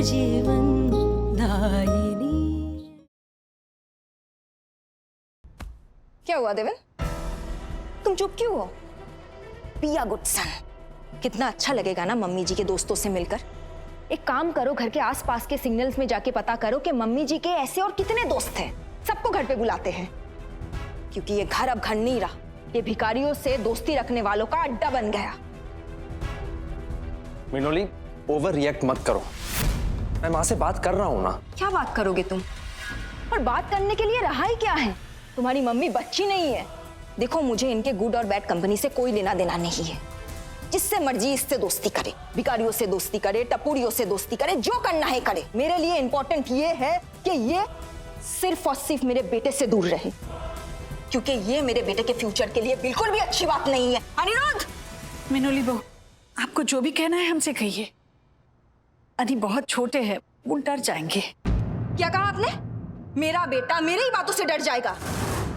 जीवन दायिनी। क्या हुआ देवन, तुम चुप क्यों हो? पिया गुड सन, कितना अच्छा लगेगा ना मम्मी जी के दोस्तों से मिलकर। एक काम करो, घर के आसपास के सिग्नल्स में जाके पता करो कि मम्मी जी के ऐसे और कितने दोस्त हैं। सबको घर पे बुलाते हैं, क्योंकि ये घर अब घर नहीं रहा, ये भिखारियों से दोस्ती रखने वालों का अड्डा बन गया। मिनोली, ओवर रिएक्ट मत करो। मैं माँ से बात कर रहा हूँ ना। क्या बात करोगे तुम? और बात करने के लिए रहा ही क्या है? तुम्हारी मम्मी बच्ची नहीं है। देखो, मुझे इनके गुड और बैड कंपनी से कोई लेना देना नहीं है। जिससे मर्जी इससे दोस्ती करे, भिखारियों से दोस्ती करे, टपुरियों से दोस्ती करे, जो करना है करे। मेरे लिए इंपॉर्टेंट ये है कि ये सिर्फ और सिर्फ मेरे बेटे से दूर रहे, क्योंकि ये मेरे बेटे के फ्यूचर के लिए बिल्कुल भी अच्छी बात नहीं है। अनिरुद्ध! मिनोली बहू, आपको जो भी कहना है हमसे कहिए। अनी बहुत छोटे हैं, वो डर जाएंगे। क्या कहा आपने? मेरा बेटा मेरी ही बातों से डर जाएगा?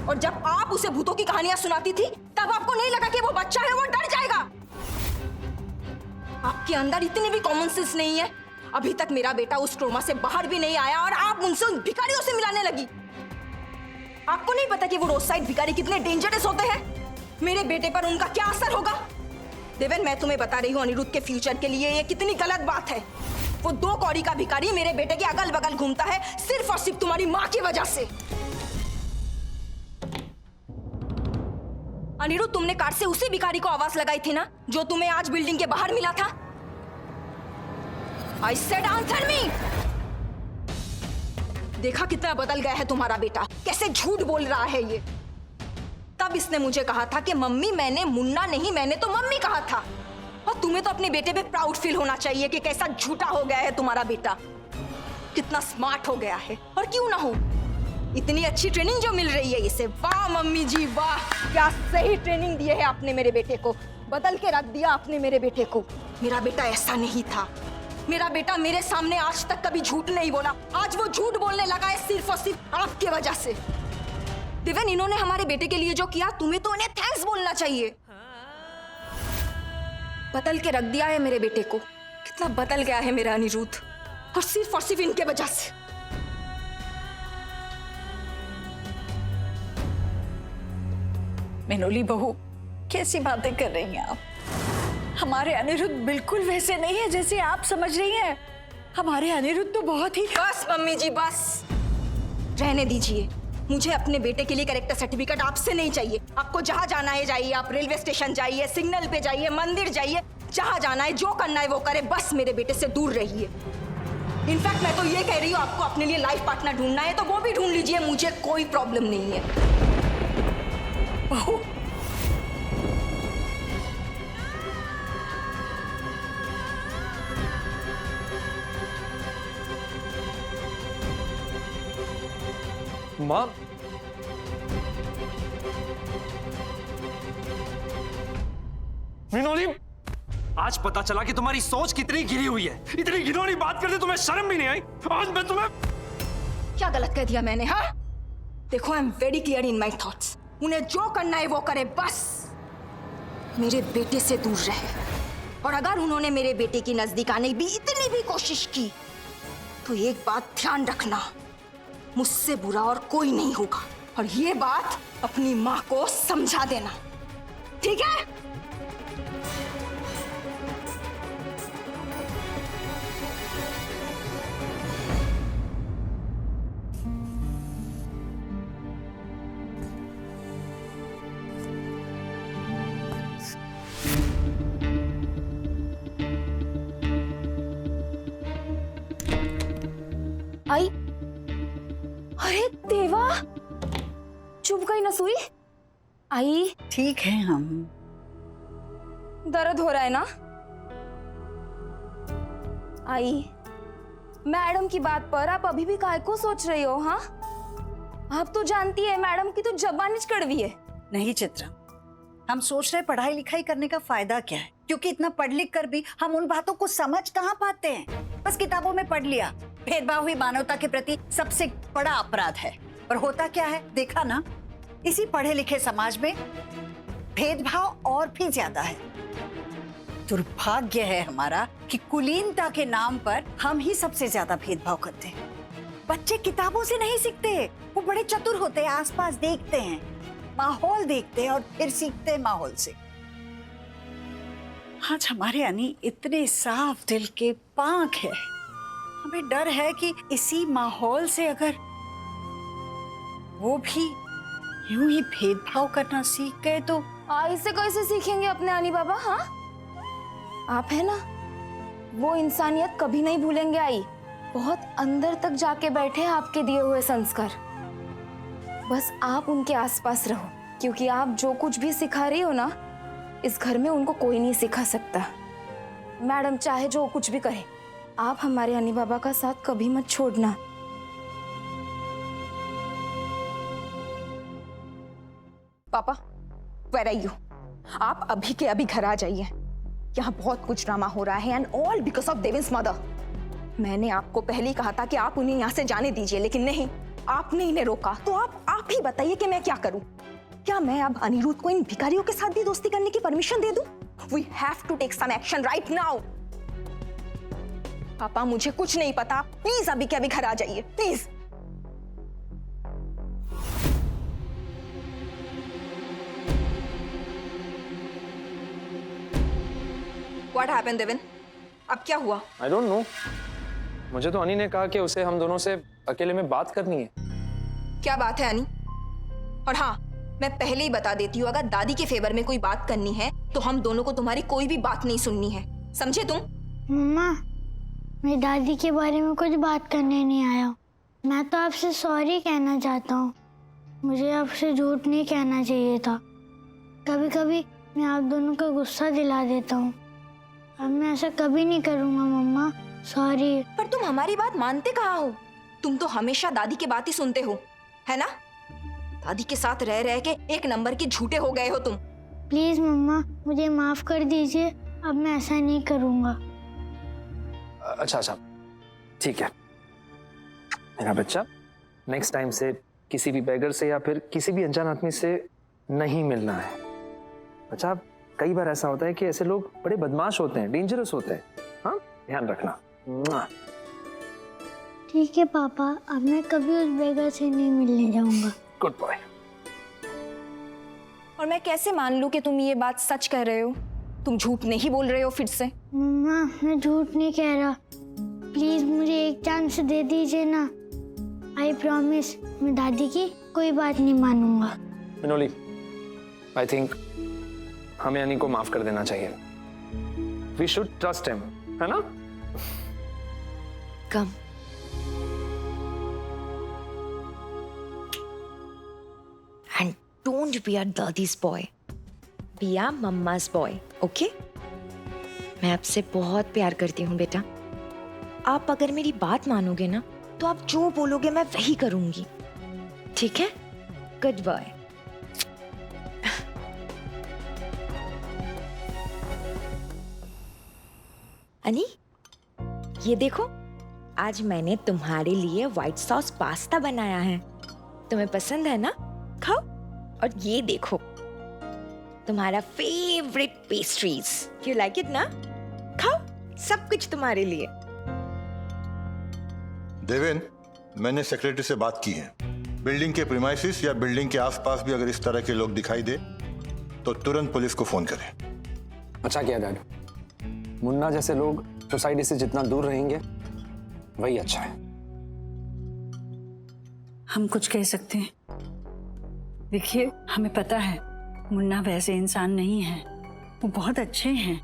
और जब आप उसे भूतों की कहानियां सुनाती थी, तब आपको नहीं लगा कि वो बच्चा है, वो डर जाएगा? आपके अंदर इतनी भी कॉमन सेंस नहीं है। अभी तक मेरा बेटा उस ट्रोमा से बाहर भी नहीं आया और आप उनसे उन भिखारियों से मिलाने लगी। आपको नहीं पता कि वो रोड साइड भिखारी कितने डेंजरस होते हैं? मेरे बेटे पर उनका क्या असर होगा? देवन, मैं तुम्हें बता रही हूँ, अनिरुद्ध के फ्यूचर के लिए ये कितनी गलत बात है। वो 2 कौड़ी का भिखारी मेरे बेटे के अगल बगल घूमता है, सिर्फ और सिर्फ तुम्हारी माँ की वजह से। अनिरुद्ध, तुमने कार से उसी भिखारी को आवाज लगाई थी ना, जो तुम्हें आज बिल्डिंग के बाहर मिला था? I said answer me! देखा कितना बदल गया है तुम्हारा बेटा, कैसे झूठ बोल रहा है ये। तब इसने मुझे कहा था कि मम्मी, मैंने मुन्ना नहीं, मैंने तो मम्मी कहा था। और तुम्हें तो अपने बेटे पे प्राउड फील होना चाहिए कि कैसा झूठा हो गया है तुम्हारा बेटा, कितना स्मार्ट हो गया है। और क्यों ना हो, इतनी अच्छी ट्रेनिंग जो मिल रही है इसे। वाह मम्मी जी वाह, क्या सही ट्रेनिंग दी है आपने मेरे बेटे को। बदल के रख दिया आपने मेरे बेटे को। मेरा बेटा ऐसा नहीं था। मेरा बेटा मेरे सामने आज तक कभी झूठ नहीं बोला। आज वो झूठ बोलने लगा है सिर्फ और सिर्फ आपकी वजह से। देवन, इन्होंने हमारे बेटे के लिए जो किया, तुम्हें तो उन्हें थैंक्स बोलना चाहिए। बदल के रख दिया है मेरे बेटे को। कितना बदल गया है मेरा अनिरुद्ध, और सिर्फ इनके वजह से। मिनोली बहू, कैसी बातें कर रही हैं आप? हमारे अनिरुद्ध बिल्कुल वैसे नहीं है जैसे आप समझ रही हैं। हमारे अनिरुद्ध तो बहुत ही। बस मम्मी जी बस, रहने दीजिए। मुझे अपने बेटे के लिए कैरेक्टर सर्टिफिकेट आपसे नहीं चाहिए। आपको जहाँ जाना है जाइए, आप रेलवे स्टेशन जाइए, सिग्नल पे जाइए, मंदिर जाइए, जहाँ जाना है, जो करना है वो करे, बस मेरे बेटे से दूर रहिए। इनफैक्ट मैं तो ये कह रही हूँ, आपको अपने लिए लाइफ पार्टनर ढूंढना है तो वो भी ढूंढ लीजिए, मुझे कोई प्रॉब्लम नहीं है। बहू, माँ, मिनोली, आज पता चला कि तुम्हारी सोच कितनी गिरी हुई है। इतनी घिनौनी बात करते तुम्हें शर्म भी नहीं आई? आज मैं तुम्हें क्या गलत कह दिया मैंने? हाँ, देखो, I am very clear in my thoughts. उन्हें जो करना है वो करे, बस मेरे बेटे से दूर रहे। और अगर उन्होंने मेरे बेटे की नजदीक आने की इतनी भी कोशिश की, तो एक बात ध्यान रखना, मुझसे बुरा और कोई नहीं होगा। और ये बात अपनी माँ को समझा देना, ठीक है? आई, अरे देवा, चुप गई ना सुई। आई, ठीक है हम। दर्द हो रहा है ना? आई, मैडम की बात पर आप अभी भी काय को सोच रही हो? हाँ, आप तो जानती है मैडम की तो जबान कड़वी है। नहीं चित्रा, हम सोच रहे पढ़ाई लिखाई करने का फायदा क्या है, क्योंकि इतना पढ़ लिख कर भी हम उन बातों को समझ कहाँ पाते हैं। बस किताबों में पढ़ लिया। भेदभाव ही मानवता के प्रति सबसे बड़ा अपराध है। और होता क्या है, देखा ना, इसी पढ़े लिखे समाज में भेदभाव और भी ज्यादा है। दुर्भाग्य है हमारा कि कुलीनता के नाम पर हम ही सबसे ज्यादा भेदभाव करते हैं। बच्चे किताबों से नहीं सीखते, वो बड़े चतुर होते हैं, आसपास देखते हैं, माहौल देखते हैं और फिर सीखते हैं माहौल से। आज हमारे अनी इतने साफ दिल के पाक है, हमें डर है कि इसी माहौल से अगर वो भी यूं ही भेदभाव करना सीख गए तो। आई से कैसे सीखेंगे अपने अनी बाबा? हाँ, आप है ना, वो इंसानियत कभी नहीं भूलेंगे। आई बहुत अंदर तक जाके बैठे हैं आपके दिए हुए संस्कार। बस आप उनके आसपास रहो, क्योंकि आप जो कुछ भी सिखा रही हो ना, इस घर में उनको कोई नहीं सिखा सकता। मैडम चाहे जो कुछ भी कहे, आप हमारे अनी बाबा का साथ कभी मत छोड़ना। पापा, where are you? आप अभी के अभी घर आ जाइए। यहाँ बहुत कुछ ड्रामा हो रहा है and all because of Deven's mother. मैंने आपको पहले ही कहा था कि आप उन्हें यहाँ से जाने दीजिए, लेकिन नहीं, आपने इन्हें रोका। तो आप ही बताइए कि मैं क्या करूं? क्या मैं अब अनिरुद्ध को इन भिखारियों के साथ भी दोस्ती करने की परमिशन दे दूं? We have to take some action right now. पापा, मुझे कुछ नहीं पता, प्लीज अभी के अभी घर आ जाइए, प्लीज। What happened, Deven? अब क्या हुआ? I don't know. मुझे तो अनी ने कहा कि उसे हम दोनों से अकेले में बात करनी है। क्या बात है अनी? और हाँ, मैं पहले ही बता देती हूँ, अगर दादी के फेवर में कोई बात करनी है तो हम दोनों को तुम्हारी कोई भी बात नहीं सुननी है, समझे तुम? मम्मा, मैं दादी के बारे में कुछ बात करने नहीं आया। मैं तो आपसे सॉरी कहना चाहता हूँ। मुझे आपसे झूठ नहीं कहना चाहिए था। कभी कभी मैं आप दोनों का गुस्सा दिला देता हूँ। अब मैं ऐसा कभी नहीं करूँगा मम्मा, सॉरी। पर तुम हमारी बात मानते कहाँ हो? तुम तो हमेशा दादी की बात ही सुनते हो, है ना? दादी के साथ रह रह के एक नंबर के झूठे हो गए हो तुम। प्लीज मम्मा, मुझे माफ कर दीजिए। अब मैं ऐसा नहीं करूँगा। अच्छा, ठीक है मेरा बच्चा, नेक्स्ट टाइम से किसी भी बेगर से या फिर किसी भी अनजान आदमी से नहीं मिलना है। अच्छा, कई बार ऐसा होता है कि ऐसे लोग बड़े बदमाश होते हैं, डेंजरस होते हैं। हाँ, ध्यान रखना। ठीक है पापा, अब मैं कभी उस बेगर से नहीं मिलने जाऊंगा। Good boy. और मैं कैसे मान लूं कि तुम ये बात सच कह रहे हो? तुम झूठ नहीं बोल रहे हो फिर से? मम्मा, मैं झूठ नहीं कह रहा। प्लीज मुझे एक चांस दे दीजिए ना। आई प्रॉमिस, मैं दादी की कोई बात नहीं मानूंगा। मिनोली, आई थिंक हमें अनी को माफ कर देना चाहिए। वी शुड ट्रस्ट हिम, है ना? कम। And don't be a daddy's boy. Be a mama's boy, okay? मैं आपसे बहुत प्यार करती हूँ बेटा। आप अगर मेरी बात मानोगे ना, तो आप जो बोलोगे मैं वही करूंगी, ठीक है? Good boy. अनी, ये देखो, आज मैंने तुम्हारे लिए व्हाइट सॉस पास्ता बनाया है। तुम्हें पसंद है ना? खाओ। और ये देखो, तुम्हारा favourite pastries. You like it ना? खाओ, सब कुछ तुम्हारे लिए। देवेन, मैंने सेक्रेटरी से बात की है। बिल्डिंग के प्रीमाइसिस या बिल्डिंग के आसपास भी अगर इस तरह के लोग दिखाई दे तो तुरंत पुलिस को फोन करें। अच्छा किया डैड। मुन्ना जैसे लोग सोसाइटी से जितना दूर रहेंगे वही अच्छा है। हम कुछ कह सकते हैं? देखिए, हमें पता है मुन्ना वैसे इंसान नहीं है, वो बहुत अच्छे हैं।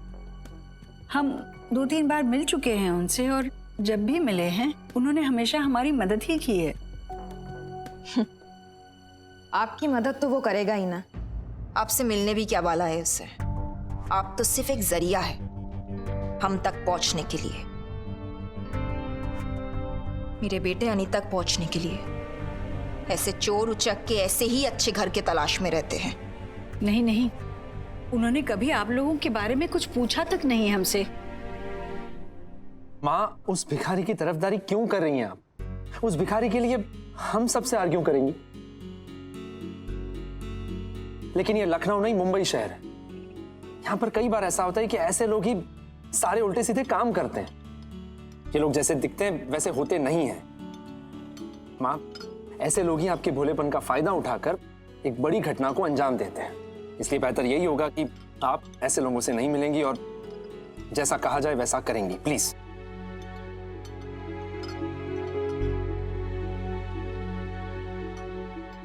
हम 2-3 बार मिल चुके हैं उनसे, और जब भी मिले हैं उन्होंने हमेशा हमारी मदद ही की है। आपकी मदद तो वो करेगा ही ना। आपसे मिलने भी क्या वाला है उससे? आप तो सिर्फ एक जरिया है हम तक पहुंचने के लिए, मेरे बेटे अनी तक पहुंचने के लिए। ऐसे चोर उचक के ऐसे ही अच्छे घर के तलाश में रहते हैं। नहीं नहीं, उन्होंने कभी आप लोगों के बारे में कुछ पूछा तक नहीं हमसे। माँ, उस भिखारी की तरफदारी क्यों कर रही हैं आप? उस भिखारी के लिए हम सबसे आर्ग्यू करेंगी। लेकिन ये लखनऊ नहीं, मुंबई शहर है। यहाँ पर कई बार ऐसा होता है कि ऐसे लोग ही सारे उल्टे सीधे काम करते हैं। ये लोग जैसे दिखते हैं वैसे होते नहीं हैं। माँ, ऐसे लोग ही आपके भोलेपन का फायदा उठाकर एक बड़ी घटना को अंजाम देते हैं। इसलिए बेहतर यही होगा कि आप ऐसे लोगों से नहीं मिलेंगी और जैसा कहा जाए वैसा करेंगी, प्लीज।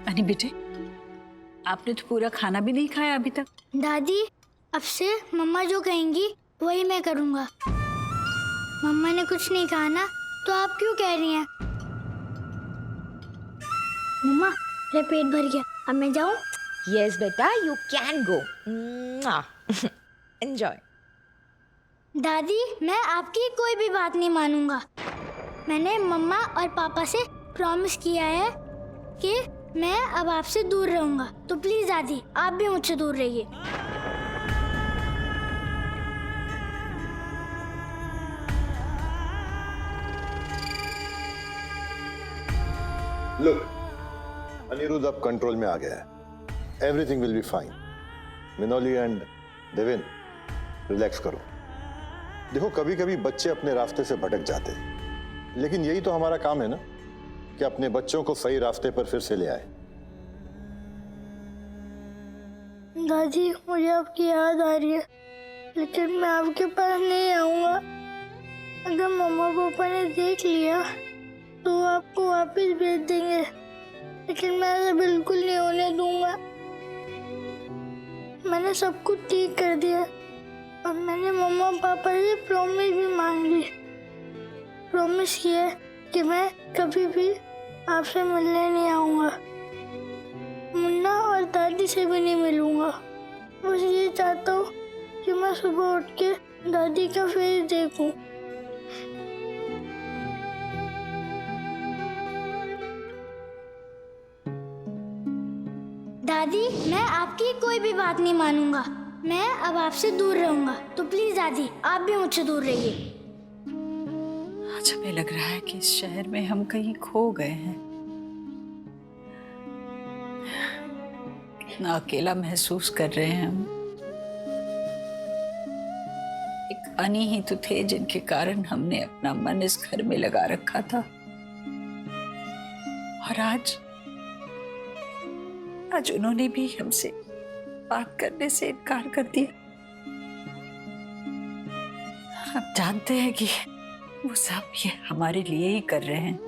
अनी बेटे, आपने तो पूरा खाना भी नहीं खाया अभी तक। दादी, अब से मम्मा जो कहेंगी वही मैं करूँगा। मम्मा ने कुछ नहीं कहा ना, तो आप क्यों कह रही हैं? मम्मा, मेरा पेट भर गया, अब मैं जाऊँ? यस बेटा, यू कैन गो। एंजॉय। दादी, मैं आपकी कोई भी बात नहीं मानूंगा। मैंने मम्मा और पापा से प्रॉमिस किया है कि मैं अब आपसे दूर रहूंगा, तो प्लीज दादी, आप भी मुझसे दूर रहिए। लुक, अनिरुद्ध अब कंट्रोल में आ गया है। Everything will be fine. Minoli and Deven, relax करो। देखो, कभी कभी बच्चे अपने रास्ते से भटक जाते हैं, लेकिन यही तो हमारा काम है ना, कि अपने बच्चों को सही रास्ते पर फिर से ले आए। दादी, मुझे आपकी याद आ रही है, लेकिन मैं आपके पास नहीं आऊंगा। अगर मम्मा पापा ने देख लिया तो वो आपको वापस भेज देंगे, लेकिन मैं ऐसा बिल्कुल नहीं होने दूंगा। मैंने सब कुछ ठीक कर दिया और मैंने मम्मा पापा से प्रॉमिस भी मांग ली। प्रॉमिस किया कि मैं कभी भी आपसे मिलने नहीं आऊँगा, मुन्ना और दादी से भी नहीं मिलूँगा। बस ये चाहता हूँ कि मैं सुबह उठ के दादी का फेस देखूं। दादी, मैं आपकी कोई भी बात नहीं मानूंगा। मैं अब आपसे दूर रहूंगा, तो प्लीज दादी, आप भी मुझसे दूर रहिए। आज हमें लग रहा है कि इस शहर में हम कहीं खो गए हैं। कितना अकेला महसूस कर रहे हैं हम। एक अनी ही तो थे जिनके कारण हमने अपना मन इस घर में लगा रखा था, और आज उन्होंने भी हमसे बात करने से इनकार कर दिया। हम जानते हैं कि वो सब ये हमारे लिए ही कर रहे हैं।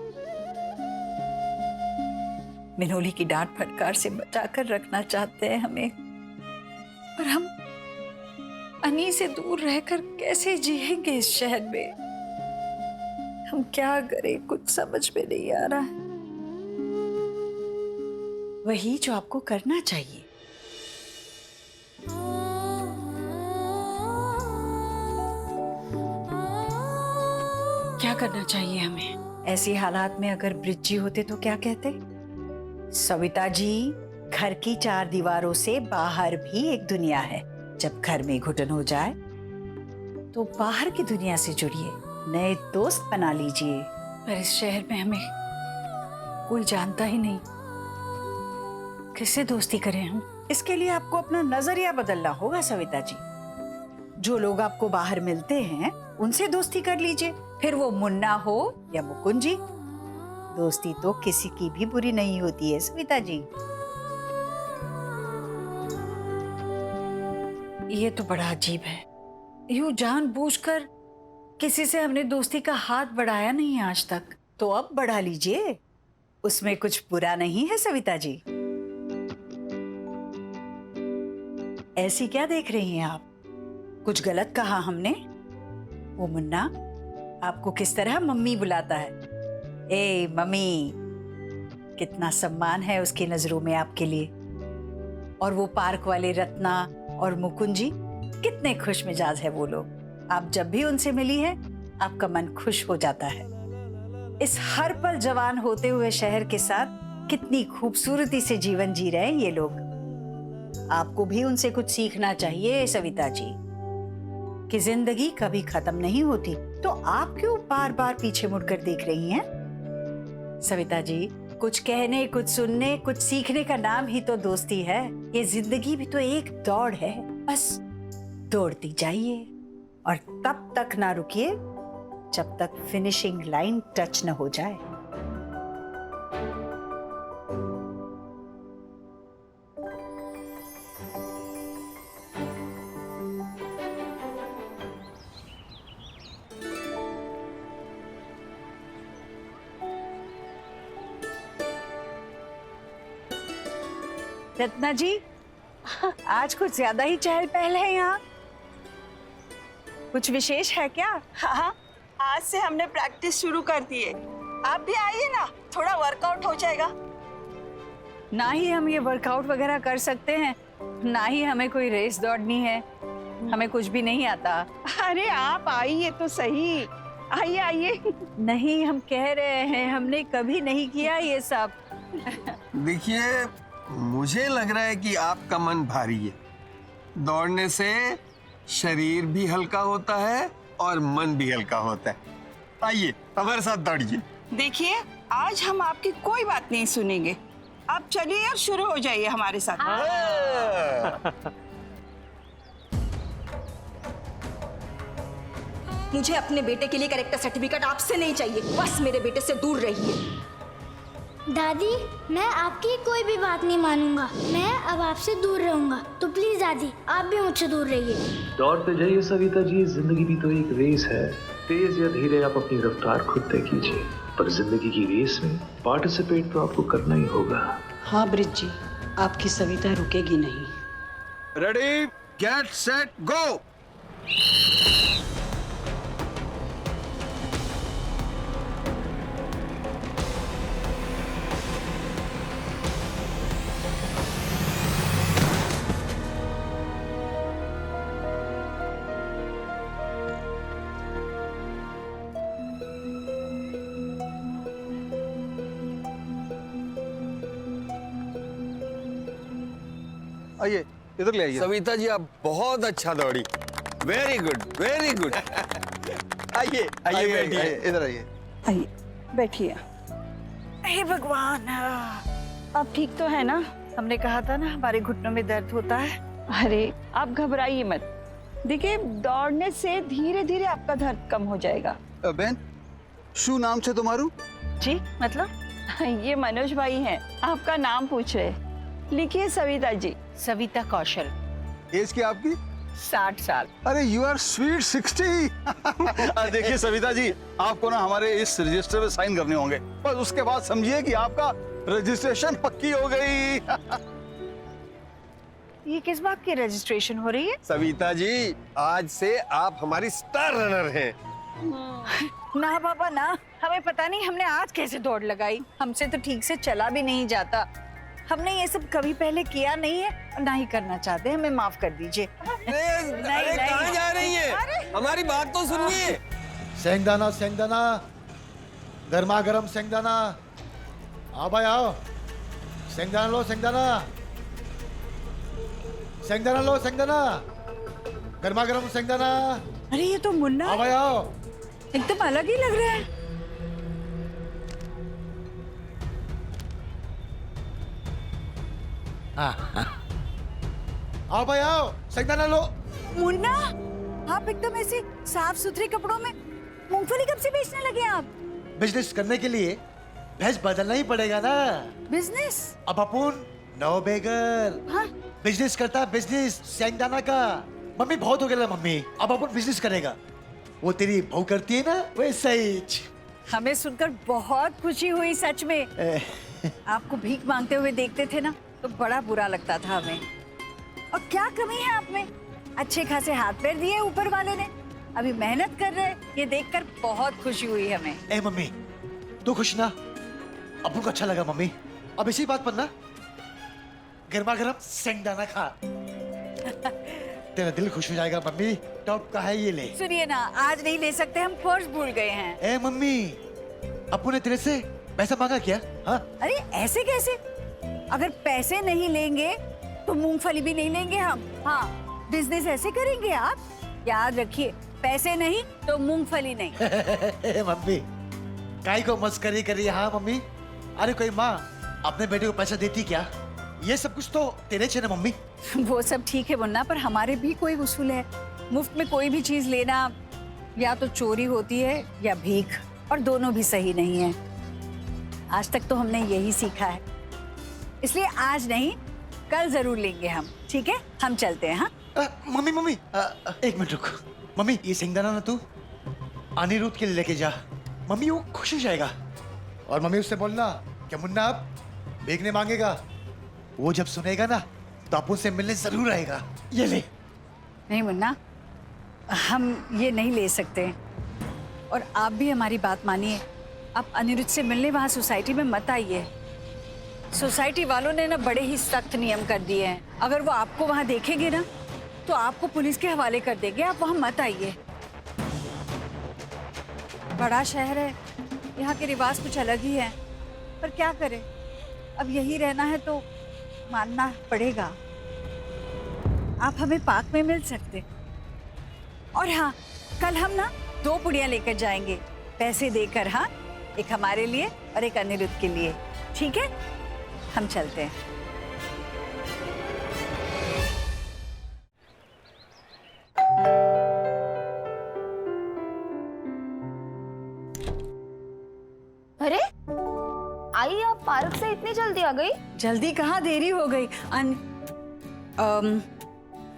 मिनोली की डांट फटकार से बचाकर रखना चाहते हैं हमें, और हम अनी से दूर रहकर कैसे जिएंगे इस शहर में? हम क्या करें, कुछ समझ में नहीं आ रहा है। वही जो आपको करना चाहिए। क्या करना चाहिए हमें? ऐसी हालात में अगर ब्रिज जी होते तो क्या कहते? सविता जी, घर की 4 दीवारों से बाहर भी एक दुनिया है। जब घर में घुटन हो जाए तो बाहर की दुनिया से जुड़िए, नए दोस्त बना लीजिए। पर इस शहर में हमें कोई जानता ही नहीं, किससे दोस्ती करें हम? इसके लिए आपको अपना नजरिया बदलना होगा सविता जी। जो लोग आपको बाहर मिलते हैं उनसे दोस्ती कर लीजिए, फिर वो मुन्ना हो या मुकुंद जी। दोस्ती तो किसी की भी बुरी नहीं होती है सविता जी। ये तो बड़ा अजीब है, यूं जानबूझकर किसी से हमने दोस्ती का हाथ बढ़ाया नहीं आज तक, तो अब बढ़ा लीजिए, उसमें कुछ बुरा नहीं है सविता जी। ऐसी क्या देख रही हैं आप? कुछ गलत कहा हमने? वो मुन्ना आपको किस तरह मम्मी बुलाता है। ए मम्मी, कितना सम्मान है उसकी नजरों में आपके लिए। और वो पार्क वाले रत्ना और मुकुंद जी, कितने खुश मिजाज है वो लोग। आप जब भी उनसे मिली हैं, आपका मन खुश हो जाता है। इस हर पल जवान होते हुए शहर के साथ कितनी खूबसूरती से जीवन जी रहे हैं ये लोग। आपको भी उनसे कुछ सीखना चाहिए सविता जी, कि जिंदगी कभी खत्म नहीं होती। तो आप क्यों बार बार पीछे मुड़कर देख रही हैं? सविता जी, कुछ कहने, कुछ सुनने, कुछ सीखने का नाम ही तो दोस्ती है। ये जिंदगी भी तो एक दौड़ है, बस दौड़ती जाइए और तब तक ना रुकिए जब तक फिनिशिंग लाइन टच न हो जाए। रत्ना जी, आज कुछ ज्यादा ही चहल पहल है यहाँ। कुछ विशेष है क्या? हाँ, आज से हमने प्रैक्टिस शुरू कर दी है। आप भी आइए ना, थोड़ा वर्कआउट हो जाएगा। ना ही हम ये वर्कआउट वगैरह कर सकते हैं, ना ही हमें कोई रेस दौड़नी है। हमें कुछ भी नहीं आता। अरे आप आइए तो सही, आइए आइए। नहीं, हम कह रहे हैं हमने कभी नहीं किया ये सब। देखिए, मुझे लग रहा है कि आपका मन भारी है। दौड़ने से शरीर भी हल्का होता है और मन भी हल्का होता है। आइए हमारे साथ दौड़िए। देखिए, आज हम आपकी कोई बात नहीं सुनेंगे। आप चलिए और शुरू हो जाइए हमारे साथ। मुझे अपने बेटे के लिए कैरेक्टर सर्टिफिकेट आपसे नहीं चाहिए। बस मेरे बेटे से दूर रहिए। दादी, मैं आपकी कोई भी बात नहीं मानूंगा। मैं अब आपसे दूर रहूंगा, तो प्लीज दादी आप भी मुझसे दूर रहिए। दौड़ते जाइए सविता जी, जिंदगी भी तो एक रेस है। तेज या धीरे आप अपनी रफ्तार खुद तय कीजिए, पर जिंदगी की रेस में पार्टिसिपेट तो आपको करना ही होगा। हाँ ब्रिज जी, आपकी सविता रुकेगी नहीं। रेडी, गेट सेट, गो। आइए, इधर ले आइए। सविता जी, आप बहुत अच्छा दौड़ी। Very good, very good. आइए आइए, बैठिए। इधर आइए। आइए बैठिए। हे भगवान, अब ठीक तो है ना? हमने कहा था ना हमारे घुटनों में दर्द होता है। अरे आप घबराइए मत। देखिए, दौड़ने से धीरे धीरे आपका दर्द कम हो जाएगा। बहन, शू नाम છે તમારું? जी, मतलब? ये मनोज भाई हैं, आपका नाम पूछ रहे। लिखिए सविता जी। सविता कौशल। एज क्या आपकी? 60 साल। अरे यू आर स्वीट 60। देखिए सविता जी, आपको ना हमारे इस रजिस्टर पे साइन करने होंगे। बस उसके बाद समझिए कि आपका रजिस्ट्रेशन पक्की हो गई। ये किस बात की रजिस्ट्रेशन हो रही है? सविता जी, आज से आप हमारी स्टार रनर हैं। ना पापा ना, हमें पता नहीं हमने आज कैसे दौड़ लगाई। हमसे तो ठीक से चला भी नहीं जाता। हमने ये सब कभी पहले किया नहीं है और ना ही करना चाहते। हमें माफ कर दीजिए। अरे कहाँ जा रही है? हमारी बात तो सुनिए। सेंगदाना सेंगदाना, गर्मा गर्म सेंगदाना। आओ भाई आओ, सेंगदाना लो सेंगदाना, सेंगदाना लो सेंगदाना, गर्मा गर्म सेंगदाना। अरे ये तो मुन्ना। आओ भाई आओ, एकदम अलग ही लग रहा है। आओ भाई आओ, सेंगदाना लो। मुन्ना, आप एकदम ऐसे साफ सुथरे कपड़ों में मूंगफली कब से बेचने लगे आप? बिजनेस करने के लिए भेष बदलना ही पड़ेगा ना। बिजनेस? अब अपन नो बेगर। हाँ? बिजनेस करता है, बिजनेस सेंगदाना का। मम्मी बहुत हो गया मम्मी, अब अपन बिजनेस करेगा। वो तेरी बहू करती है ना वैसा ही। हमें सुनकर बहुत खुशी हुई सच में। आपको भीख मांगते हुए देखते थे ना तो बड़ा बुरा लगता था हमें। और क्या कमी है आप में? अच्छे खासे हाथ पैर दिए ऊपर वाले ने, अभी मेहनत कर रहे। ये देखकर बहुत खुशी हुई हमें। ए मम्मी, तू खुश ना? अब्बू को अच्छा लगा मम्मी। अब इसी बात पर ना गर्मा गर्म सेंगदाना खा। तेरा दिल खुश हो जाएगा मम्मी। टॉप का है ये, ले। सुनिए ना, आज नहीं ले सकते, हम पर्स भूल गए हैं। ए मम्मी, अब्बू ने तेरे से पैसा मांगा क्या? हाँ? अरे ऐसे कैसे? अगर पैसे नहीं लेंगे तो मूंगफली भी नहीं लेंगे हम। हाँ, बिजनेस ऐसे करेंगे आप? याद रखिए, पैसे नहीं तो मूंगफली नहीं। मम्मी, काई को मस्करी करी? हाँ मम्मी, अरे कोई माँ अपने बेटे को पैसा देती क्या? ये सब कुछ तो तेरे चे ना मम्मी। वो सब ठीक है मुन्ना, पर हमारे भी कोई उसूल है। मुफ्त में कोई भी चीज लेना या तो चोरी होती है या भीख, और दोनों भी सही नहीं है। आज तक तो हमने यही सीखा है, इसलिए आज नहीं कल जरूर लेंगे हम। ठीक है, हम चलते हैं। हाँ मम्मी मम्मी एक मिनट रुक। मम्मी ये सिंगदाना ना तू अनिरुद्ध के लिए लेके जा। मम्मी वो खुश हो जाएगा। और मम्मी उससे बोलना कि मुन्ना अब भीखने मांगेगा, वो जब सुनेगा ना तो आप उससे मिलने जरूर आएगा। ये ले। नहीं मुन्ना, हम ये नहीं ले सकते, और आप भी हमारी बात मानिए। आप अनिरुद्ध से मिलने वहाँ सोसाइटी में मत आइए। सोसाइटी वालों ने ना बड़े ही सख्त नियम कर दिए हैं। अगर वो आपको वहाँ देखेंगे ना तो आपको पुलिस के हवाले कर देंगे। आप वहाँ मत आइए। बड़ा शहर है, यहाँ के रिवाज कुछ अलग ही हैं, पर क्या करें, अब यही रहना है तो मानना पड़ेगा। आप हमें पार्क में मिल सकते, और हाँ कल हम ना 2 पुड़ियाँ लेकर जाएंगे पैसे देकर। हाँ, एक हमारे लिए और एक अनिरुद्ध के लिए। ठीक है, हम चलते हैं। अरे आई, आप पार्क से इतनी जल्दी आ गई? जल्दी कहाँ, देरी हो गई।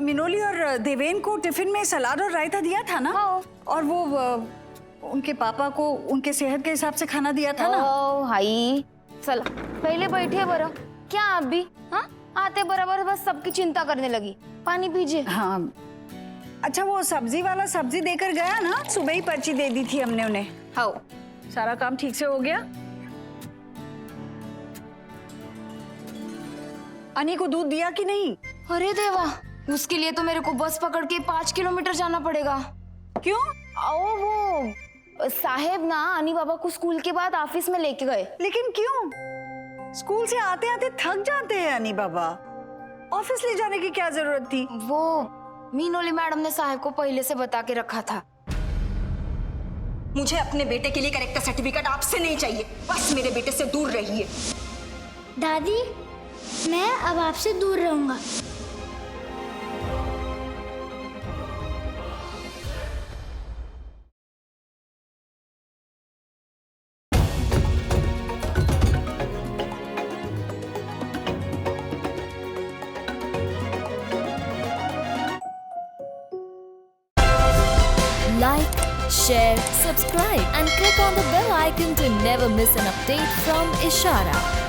मिनोली और देवेन को टिफिन में सलाद और रायता दिया था ना। हाँ। और वो उनके पापा को उनके सेहत के हिसाब से खाना दिया था ना। ओ हाई, चला पहले बैठिए बरा। क्या आप भी हाँ आते बराबर बस सबकी चिंता करने लगी। पानी पीजिए। हाँ अच्छा, वो सब्जी वाला सब्जी देकर गया ना, सुबह ही पर्ची दे दी थी हमने उन्हें। हाँ, सारा काम ठीक से हो गया। अनी को दूध दिया कि नहीं? अरे देवा, उसके लिए तो मेरे को बस पकड़ के 5 किलोमीटर जाना पड़ेगा। क्यों? आओ, वो साहेब ना अनी बाबा को स्कूल के बाद ऑफिस में लेके गए। लेकिन क्यों? स्कूल से आते आते थक जाते हैं अनी बाबा, ऑफिस ले जाने की क्या जरूरत थी? वो मीनोली मैडम ने साहेब को पहले से बता के रखा था। मुझे अपने बेटे के लिए करेक्टर सर्टिफिकेट आपसे नहीं चाहिए, बस मेरे बेटे से दूर रहिए। दादी, मैं अब आपसे दूर रहूंगा। Like, share, subscribe and click on the bell icon to never miss an update from Ishara.